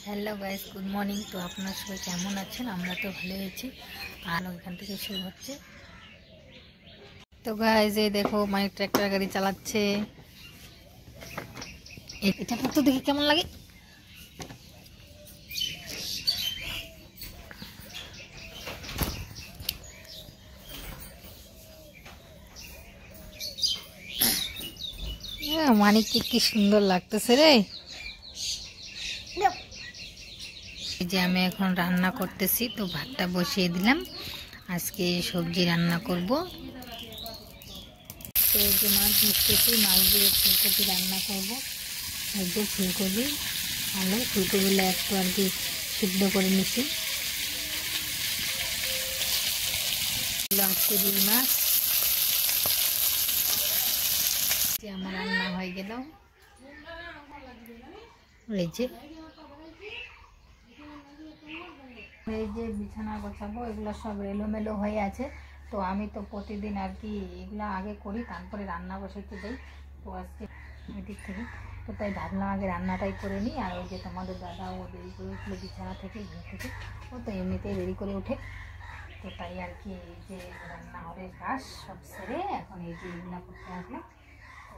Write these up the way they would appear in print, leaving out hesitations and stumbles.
Hello guys, good morning. তো আপনারা সবাই কেমন আছেন? আমরা তো ভালোই আছি। আর ওইখান থেকে শুরু হচ্ছে। তো গাইস, এই দেখো মাই ট্র্যাক্টর গাড়ি চালাচ্ছে। এটা তো দেখি কেমন লাগে। মানিককে কি সুন্দর লাগতেছে রে। এই যে আমি এখন রান্না করতেছি, তো ভাতটা বসিয়ে দিলাম। আজকে সবজি রান্না করব। তো এই যে মাছ মিশতেছি, মাছ দিয়ে ফুলকপি রান্না করব। এই যে ফুলকপি, আলু, ফুলকপিগুলো একটু আর কি সিদ্ধ করে নিছি। হচ্ছে রুই মাছ। যে আমার রান্না হয়ে গেল। এই যে বিছানা গোছাবো, এগুলো সব এলোমেলো হয়ে আছে। তো আমি তো প্রতিদিন আর কি এগুলো আগে করি, তারপরে রান্না বসাইতে যাই। তো আজকে এদিক থেকে তো তাই ভাবলাম আগে রান্নাটাই করে নিই। আর ওই যে তোমাদের দাদা ও দেরি করে উঠলো বিছানা থেকে, ঘুম থেকে। ও তো এমনিতেই দেরি করে ওঠে। তো তাই আর কি এই যে রান্নাঘরের কাজ সব সেরে এখন এই যে এগুলো করতে আসলাম।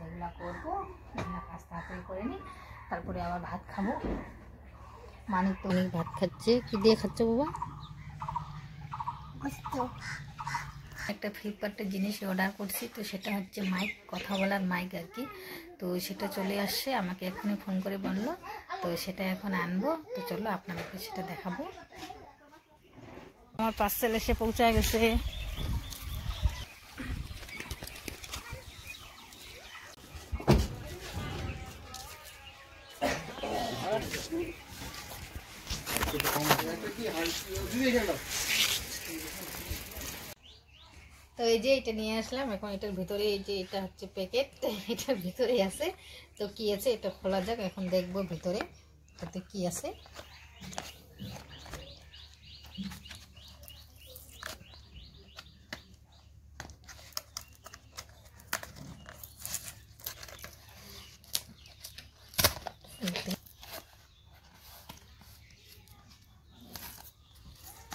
এগুলো করবো, এগুলো কাজ তাড়াতাড়ি করে নিই, তারপরে আবার ভাত খাবো। মানিক তো অনেক ভাত খাচ্ছে। কি দিয়ে খাচ্ছে বাবা? একটা ফ্লিপকার্টে জিনিস অর্ডার করছি, তো সেটা হচ্ছে মাইক, কথা বলার মাইক আর কি। তো সেটা চলে আসছে, আমাকে এখনই ফোন করে বললো। তো সেটা এখন আনবো। তো চলো আপনাদেরকে সেটা দেখাবো। আমার পার্সেল এসে পৌঁছে গেছে। তো এই যে এটা নিয়ে আসলাম। এখন এটার ভিতরে এই যে এটা হচ্ছে প্যাকেট, এটার ভিতরে আছে। তো কি আছে এটা খোলা যাক, এখন দেখবো ভিতরে তাতে কি আছে।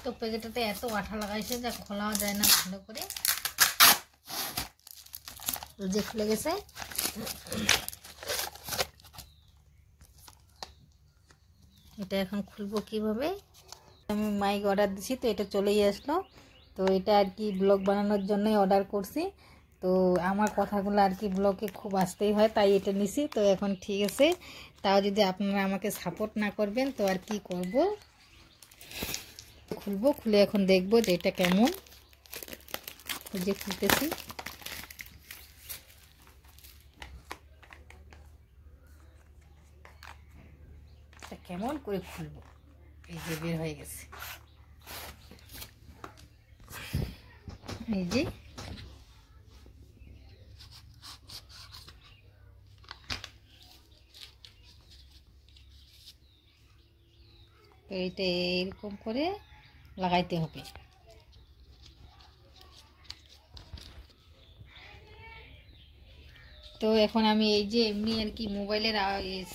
তো প্যাকেটটাতে এত আঠা লাগাইছে যা খোলাও যায় না ভালো করে। যে খুলে গেছে। এটা এখন খুলবো কিভাবে? আমি মাইক অর্ডার দিছি, তো এটা চলেই আসলো। তো এটা আর কি ব্লগ বানানোর জন্যই অর্ডার করছি। তো আমার কথাগুলো আর কি ব্লগে খুব আসতেই হয়, তাই এটা নিছি। তো এখন ঠিক আছে, তাও যদি আপনারা আমাকে সাপোর্ট না করবেন তো আর কি করব। খুলবো, খুলে এখন দেখবো যে এটা কেমন। যে খুলতেছি, কেমন করে খুলবো। এই যে বের হয়ে গেছে। এই যে এইটা এরকম করে লাগাইতে হবে। তো এখন আমি এই যে এমনি আর কি মোবাইলের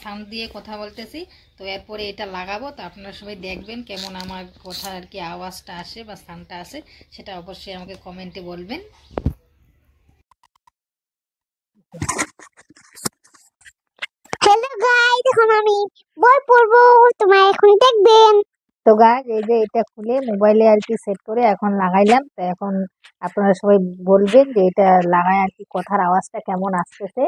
সাউন্ড দিয়ে কথা বলতেছি। তো এরপরে এটা লাগাবো, তো আপনারা সবাই দেখবেন কেমন আমার কথা আর কি আওয়াজটা আসে বা সাউন্ডটা আসে, সেটা অবশ্যই আমাকে কমেন্টে বলবেন। হ্যালো গাইস, এখন আমি বই পড়বো, তোমরা এখন দেখবেন। তো গাইস, এই যে এটা খুলে মোবাইলে আর কি সেট করে এখন লাগাইলাম। তো এখন আপনারা সবাই বলবেন যে এটা লাগায় আর কি কথার আওয়াজটা কেমন আসতেছে।